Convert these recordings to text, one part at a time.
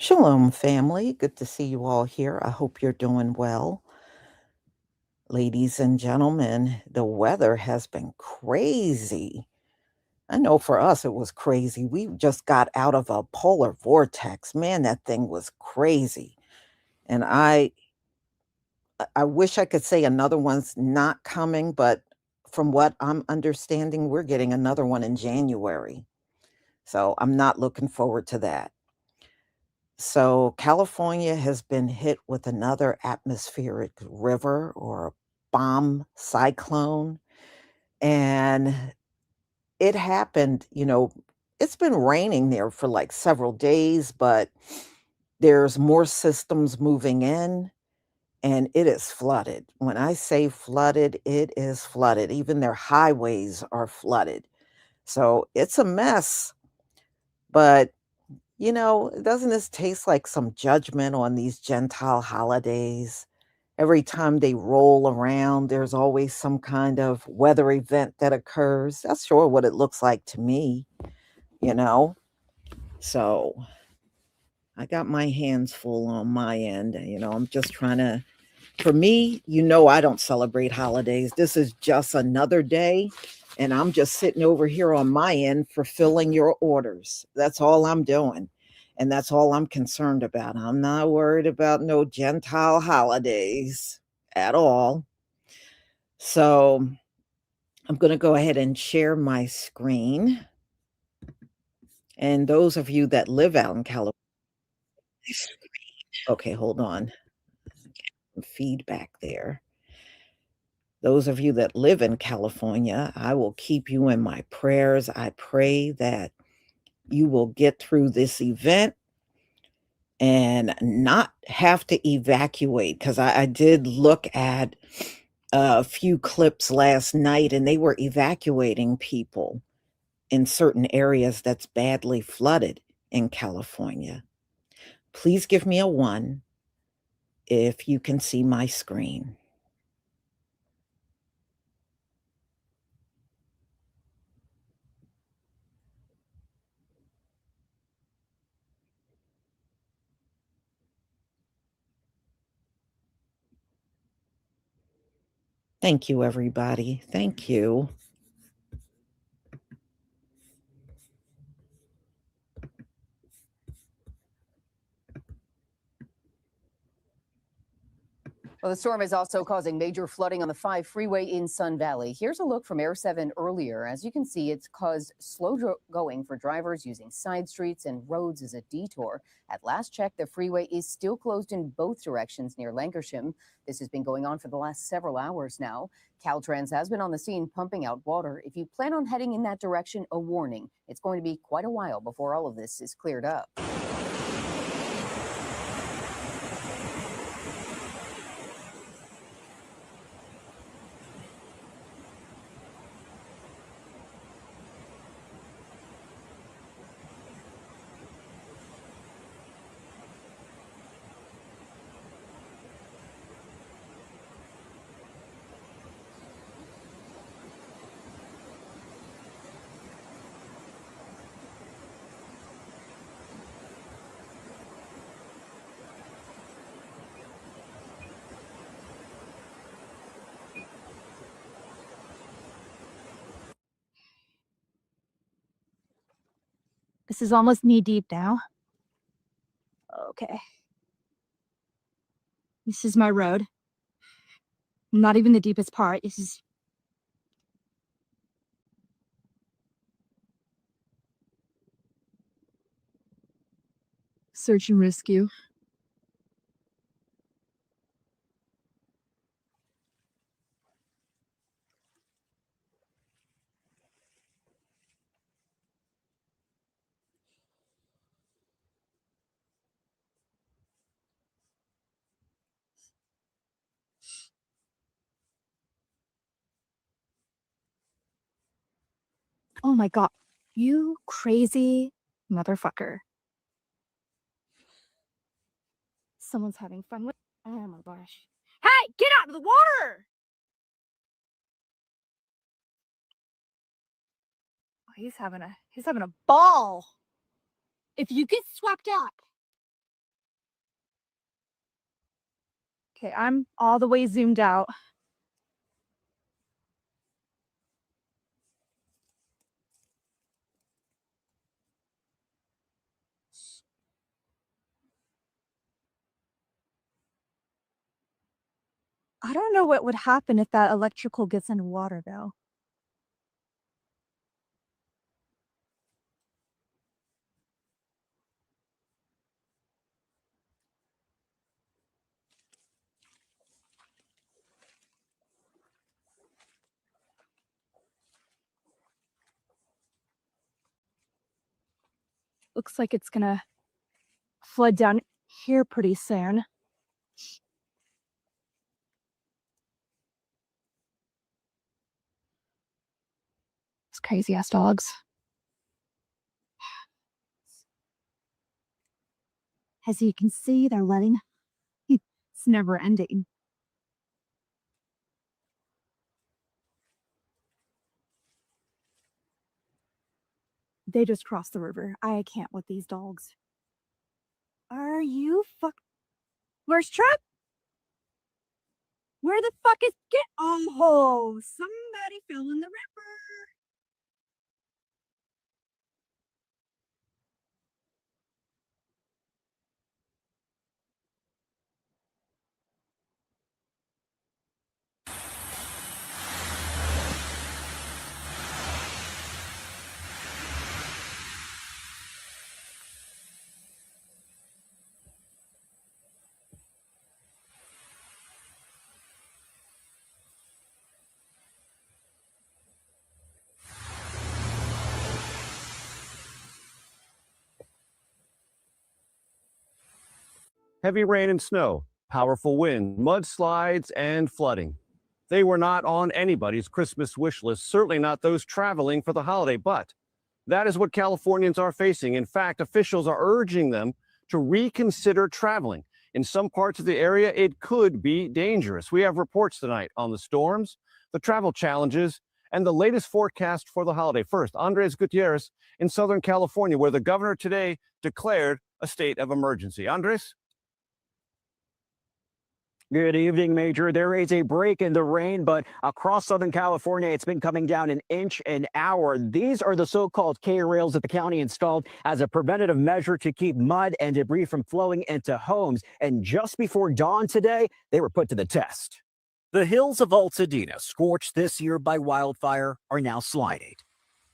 Shalom, family. Good to see you all here. I hope you're doing well. Ladies and gentlemen, the weather has been crazy. I know for us it was crazy. We just got out of a polar vortex. Man, that thing was crazy. And I wish I could say another one's not coming, but from what I'm understanding, we're getting another one in January. So I'm not looking forward to that. So, California has been hit with another atmospheric river or bomb cyclone. And it happened, it's been raining there for like several days, but there's more systems moving in and it is flooded. When I say flooded, it is flooded. Even their highways are flooded. So, it's a mess. But doesn't this taste like some judgment on these Gentile holidays? Every time they roll around, there's always some kind of weather event that occurs. That's sure what it looks like to me, you know? So I got my hands full on my end. I'm just trying to, for me, I don't celebrate holidays. This is just another day. And I'm just sitting over here on my end fulfilling your orders. That's all I'm doing. And that's all I'm concerned about. I'm not worried about no Gentile holidays at all. So I'm going to go ahead and share my screen. And those of you that live out in California, okay, hold on. Feedback there. Those of you that live in California, I will keep you in my prayers. I pray that you will get through this event and not have to evacuate because I did look at a few clips last night and they were evacuating people in certain areas that's badly flooded in California. Please give me a 1 if you can see my screen. Thank you, everybody. Thank you. Well, the storm is also causing major flooding on the 5 freeway in Sun Valley. Here's a look from Air 7 earlier. As you can see, it's caused slow going for drivers using side streets and roads as a detour. At last check, the freeway is still closed in both directions near Lancashire. This has been going on for the last several hours now. Caltrans has been on the scene pumping out water. If you plan on heading in that direction, a warning. It's going to be quite a while before all of this is cleared up. This is almost knee deep now. Okay. This is my road. Not even the deepest part. This is... Search and rescue. Oh my god. You crazy motherfucker. Someone's having fun with... Oh my gosh. Hey, get out of the water! Oh, he's having a ball. If you get swept up, Okay, I'm all the way zoomed out. I don't know what would happen if that electrical gets in water, though. Looks like it's gonna flood down here pretty soon. It's crazy ass dogs. As you can see, they're letting. It's never ending. They just crossed the river. I can't with these dogs. Are you fuck? Where's Trap? Where the fuck is get? Oh, somebody fell in the river. Heavy rain and snow, powerful wind, mudslides, and flooding. They were not on anybody's Christmas wish list, certainly not those traveling for the holiday, but that is what Californians are facing. In fact, officials are urging them to reconsider traveling. In some parts of the area, it could be dangerous. We have reports tonight on the storms, the travel challenges, and the latest forecast for the holiday. First, Andres Gutierrez in Southern California, where the governor today declared a state of emergency. Andres? Good evening, Major. There is a break in the rain, but across Southern California, it's been coming down an inch an hour. These are the so-called K-rails that the county installed as a preventative measure to keep mud and debris from flowing into homes. And just before dawn today, they were put to the test. The hills of Altadena, scorched this year by wildfire, are now sliding.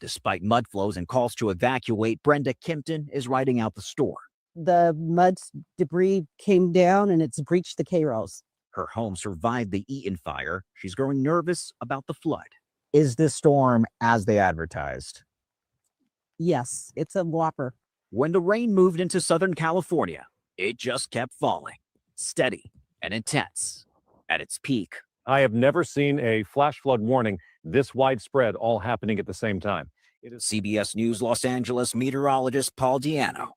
Despite mud flows and calls to evacuate, Brenda Kimpton is riding out the storm. The mud debris came down and it's breached the K-rails. Her home survived the Eaton fire. She's growing nervous about the flood. Is this storm as they advertised? Yes, it's a whopper. When the rain moved into Southern California, it just kept falling, steady and intense. At its peak, I have never seen a flash flood warning this widespread all happening at the same time. It is CBS News Los Angeles meteorologist Paul Diano.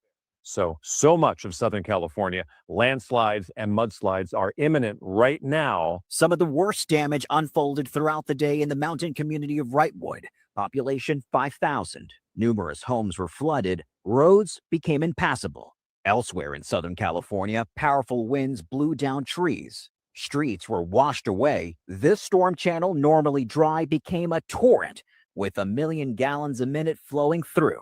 so much of Southern California, landslides and mudslides are imminent right now. Some of the worst damage unfolded throughout the day in the mountain community of Wrightwood. Population 5,000. Numerous homes were flooded. Roads became impassable. Elsewhere in Southern California, powerful winds blew down trees. Streets were washed away. This storm channel, normally dry, became a torrent with 1 million gallons a minute flowing through.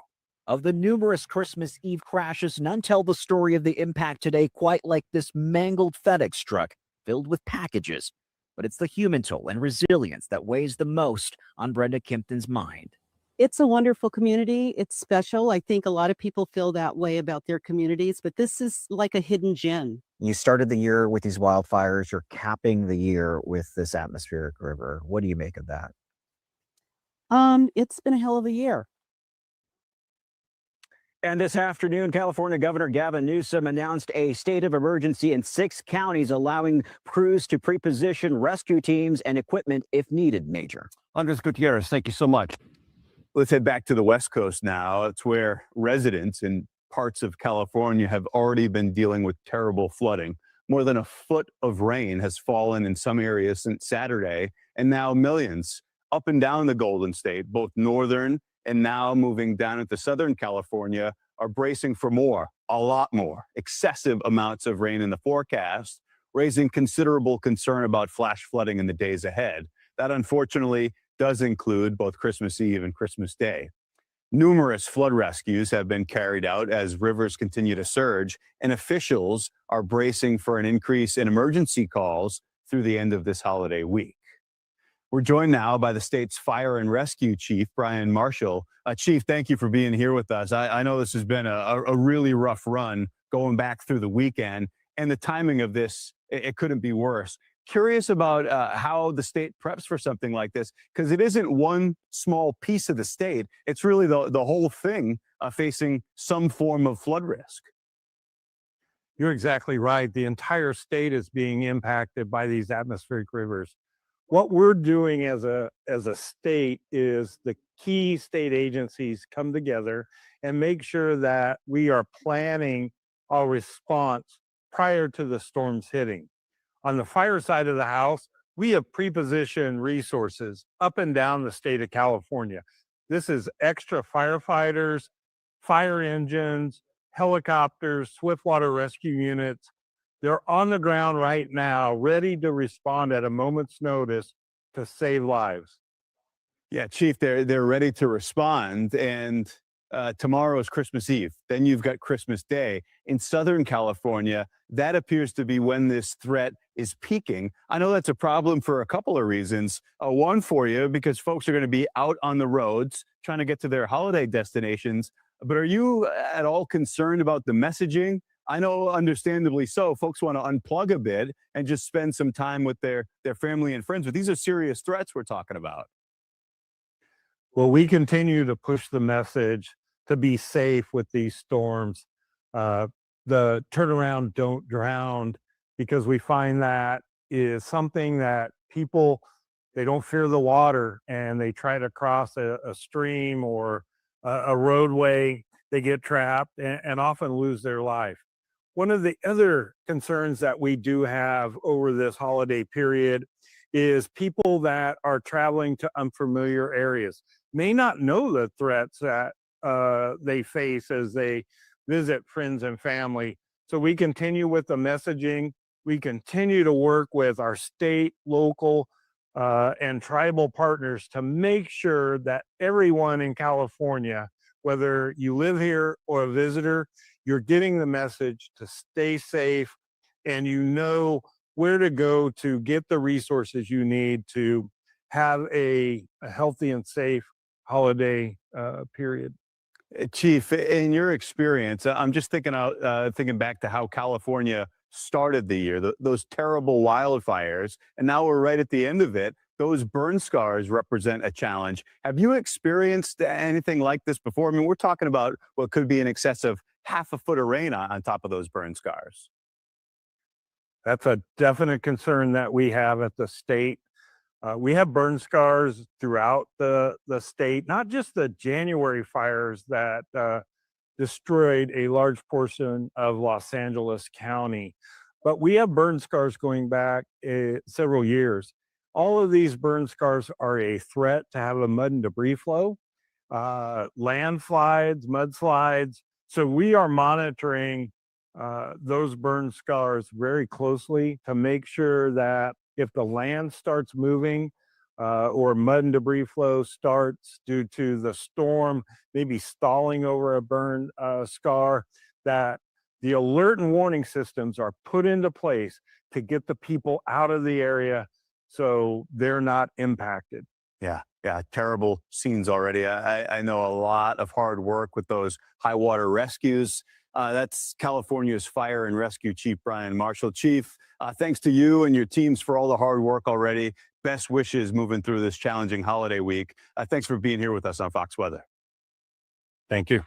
Of the numerous Christmas Eve crashes, none tell the story of the impact today quite like this mangled FedEx truck filled with packages. But it's the human toll and resilience that weighs the most on Brenda Kimpton's mind. It's a wonderful community. It's special. I think a lot of people feel that way about their communities, but this is like a hidden gem. You started the year with these wildfires. You're capping the year with this atmospheric river. What do you make of that? It's been a hell of a year. And this afternoon, California Governor Gavin Newsom announced a state of emergency in 6 counties, allowing crews to pre-position rescue teams and equipment if needed, Major. Andres Gutierrez, thank you so much. Let's head back to the West Coast now. It's where residents in parts of California have already been dealing with terrible flooding. More than a foot of rain has fallen in some areas since Saturday, and now millions up and down the Golden State, both northern and now moving down into Southern California, are bracing for more, a lot more, excessive amounts of rain in the forecast. raising considerable concern about flash flooding in the days ahead. That unfortunately does include both Christmas Eve and Christmas Day. Numerous flood rescues have been carried out as rivers continue to surge, and officials are bracing for an increase in emergency calls through the end of this holiday week. We're joined now by the state's Fire and Rescue Chief, Brian Marshall. Chief, thank you for being here with us. I know this has been a really rough run going back through the weekend, and the timing of this, it couldn't be worse. Curious about how the state preps for something like this, because it isn't one small piece of the state. It's really the whole thing facing some form of flood risk. You're exactly right. The entire state is being impacted by these atmospheric rivers. What we're doing as a state is the key state agencies come together and make sure that we are planning our response prior to the storms hitting. On the fire side of the house, we have pre-positioned resources up and down the state of California. This is extra firefighters, fire engines, helicopters, swiftwater rescue units. They're on the ground right now, ready to respond at a moment's notice to save lives. Yeah, Chief, they're ready to respond. And tomorrow is Christmas Eve. Then you've got Christmas Day. In Southern California, that appears to be when this threat is peaking. I know that's a problem for a couple of reasons. One for you, because folks are going to be out on the roads trying to get to their holiday destinations. But are you at all concerned about the messaging? I know, understandably so, folks want to unplug a bit and just spend some time with their family and friends. But these are serious threats we're talking about. Well, we continue to push the message to be safe with these storms. The turnaround, don't drown, because we find that is something that people, they don't fear the water and they try to cross a stream or a roadway. They get trapped and often lose their life. One of the other concerns that we do have over this holiday period is people that are traveling to unfamiliar areas may not know the threats that they face as they visit friends and family. So we continue with the messaging. We continue to work with our state, local, and tribal partners to make sure that everyone in California, whether you live here or a visitor, you're getting the message to stay safe and you know where to go to get the resources you need to have a healthy and safe holiday period. Chief, in your experience, I'm just thinking back to how California started the year, those terrible wildfires, and now we're right at the end of it. Those burn scars represent a challenge. Have you experienced anything like this before? I mean, we're talking about what could be in excess of half a foot of rain on top of those burn scars. That's a definite concern that we have at the state. We have burn scars throughout the state, not just the January fires that destroyed a large portion of Los Angeles County, but we have burn scars going back several years. All of these burn scars are a threat to have a mud and debris flow, landslides, mudslides. So we are monitoring those burn scars very closely to make sure that if the land starts moving or mud and debris flow starts due to the storm, maybe stalling over a burn scar, that the alert and warning systems are put into place to get the people out of the area so they're not impacted. Yeah, terrible scenes already. I know a lot of hard work with those high water rescues. That's California's Fire and Rescue Chief Brian Marshall. Chief, thanks to you and your teams for all the hard work already. Best wishes moving through this challenging holiday week. Thanks for being here with us on Fox Weather. Thank you.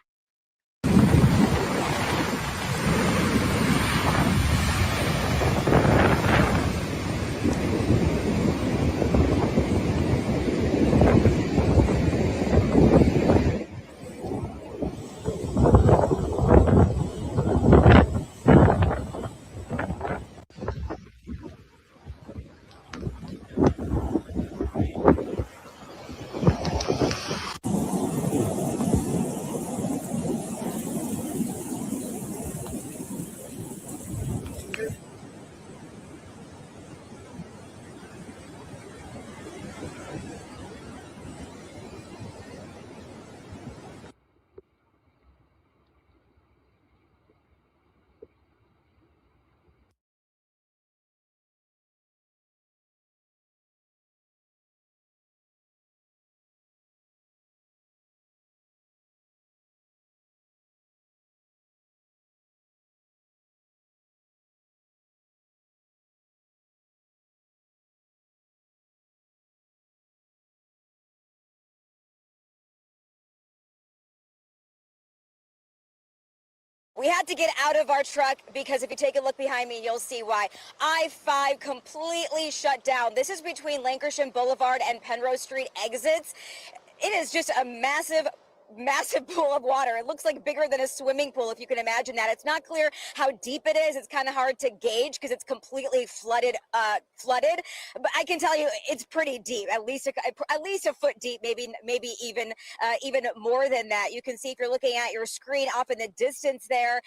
We had to get out of our truck because if you take a look behind me, you'll see why. I-5 completely shut down. This is between Lancashire Boulevard and Penrose Street exits. It is just a massive pool of water. It looks like bigger than a swimming pool, if you can imagine that. It's not clear how deep it is. It's kind of hard to gauge because it's completely flooded. But I can tell you it's pretty deep, at least a foot deep, maybe even more than that. You can see if you're looking at your screen off in the distance there,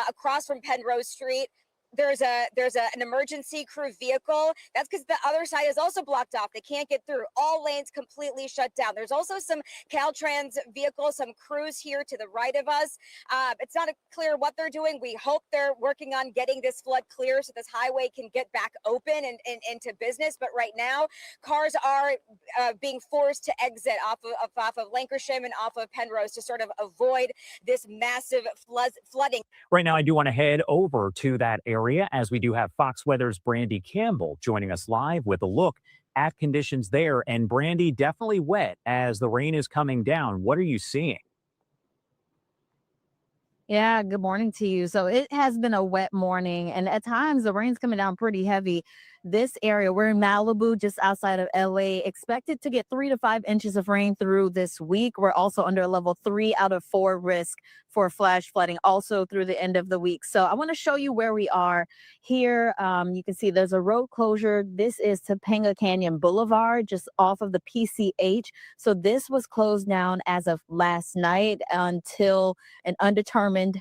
across from Penrose Street. There's an emergency crew vehicle. That's because the other side is also blocked off. They can't get through. All lanes completely shut down. There's also some Caltrans vehicles, some crews here to the right of us. It's not clear what they're doing. We hope they're working on getting this flood clear so this highway can get back open and into business. But right now, cars are being forced to exit off of Lancashire and off of Penrose to sort of avoid this massive flooding. Right now, I do want to head over to that area as we do have Fox Weather's Brandy Campbell joining us live with a look at conditions there. And Brandy, definitely wet as the rain is coming down. What are you seeing? Yeah, good morning to you. So it has been a wet morning, and at times the rain's coming down pretty heavy. This area, we're in Malibu, just outside of LA, expected to get 3 to 5 inches of rain through this week. We're also under a level 3 out of 4 risk for flash flooding also through the end of the week. So I want to show you where we are here. You can see there's a road closure. This is Topanga Canyon Boulevard, just off of the PCH. So this was closed down as of last night until an undetermined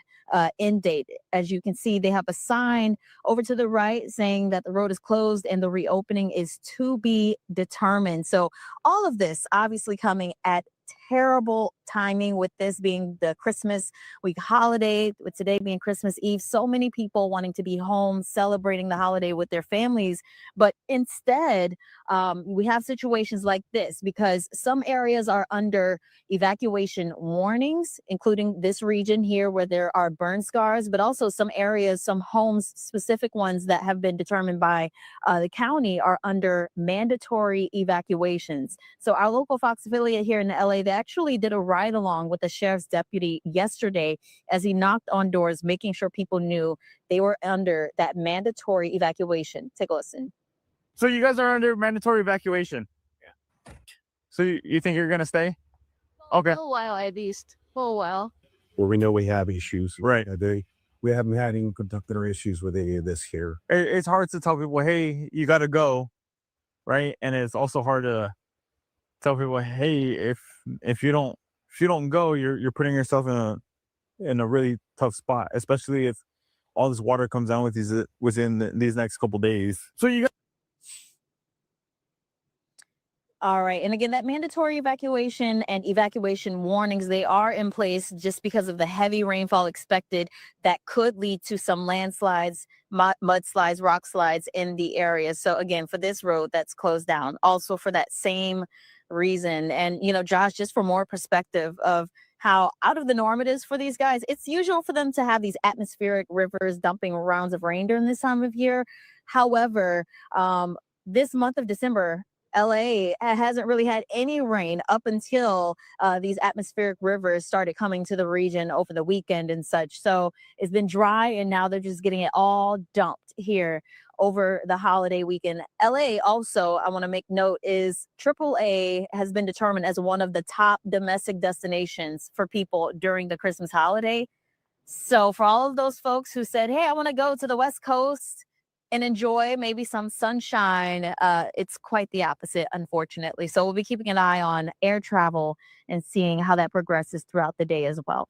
end date. As you can see, they have a sign over to the right saying that the road is closed and the reopening is to be determined. So all of this obviously coming at terrible timing, with this being the Christmas week holiday, with today being Christmas Eve. So many people wanting to be home celebrating the holiday with their families. But instead, we have situations like this because some areas are under evacuation warnings, including this region here where there are burn scars, but also some areas, some homes, specific ones that have been determined by the county are under mandatory evacuations. So our local Fox affiliate here in LA, they actually did a ride along with the sheriff's deputy yesterday as he knocked on doors, making sure people knew they were under that mandatory evacuation. Take a listen. So you guys are under mandatory evacuation? Yeah. So you think you're going to stay? Okay. For a while, at least. For a while. Where we know we have issues. Right. We haven't had any conductor issues with any of this here. It's hard to tell people, hey, you got to go, right? And it's also hard to tell people, hey, if you don't go, you're putting yourself in a really tough spot, especially if all this water comes down within these next couple days. So you got. All right. And again, that mandatory evacuation and evacuation warnings, they are in place just because of the heavy rainfall expected that could lead to some landslides, mudslides, rock slides in the area. So again, for this road that's closed down, also for that same reason. And, Josh, just for more perspective of how out of the norm it is for these guys, it's usual for them to have these atmospheric rivers dumping rounds of rain during this time of year. However, this month of December, LA hasn't really had any rain up until these atmospheric rivers started coming to the region over the weekend and such. So it's been dry, and now they're just getting it all dumped here over the holiday weekend. LA also, I want to make note, is AAA has been determined as one of the top domestic destinations for people during the Christmas holiday. So for all of those folks who said, hey, I want to go to the West Coast and enjoy maybe some sunshine, it's quite the opposite, unfortunately. So we'll be keeping an eye on air travel and seeing how that progresses throughout the day as well.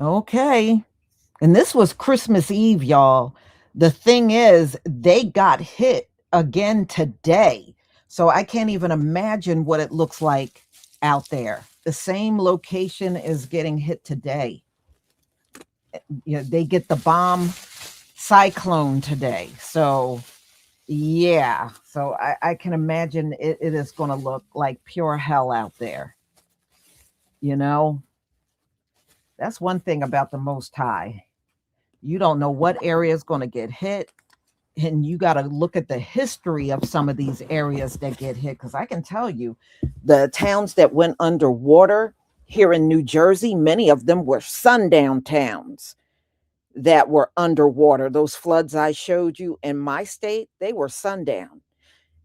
Okay. And this was Christmas Eve, y'all. The thing is, they got hit again today. So I can't even imagine what it looks like out there. The same location is getting hit today. You know, they get the bomb cyclone today. So yeah. So I can imagine it is going to look like pure hell out there. You know, that's one thing about the Most High. You don't know what area is going to get hit. And you got to look at the history of some of these areas that get hit. Because I can tell you, the towns that went underwater here in New Jersey, many of them were sundown towns that were underwater. Those floods I showed you in my state, they were sundown.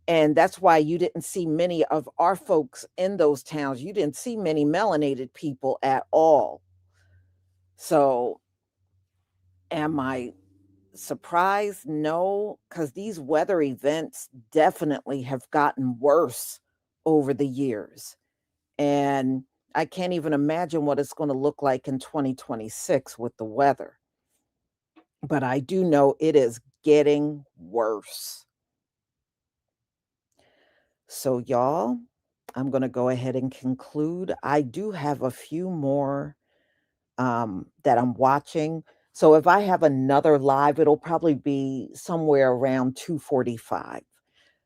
And that's why you didn't see many of our folks in those towns. You didn't see many melanated people at all. So am I surprised? No, because these weather events definitely have gotten worse over the years. And I can't even imagine what it's going to look like in 2026 with the weather. But I do know it is getting worse. So, y'all, I'm going to go ahead and conclude. I do have a few more that I'm watching. So if I have another live, it'll probably be somewhere around 2:45.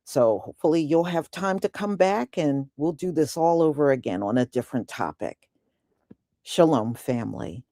So hopefully you'll have time to come back and we'll do this all over again on a different topic. Shalom, family.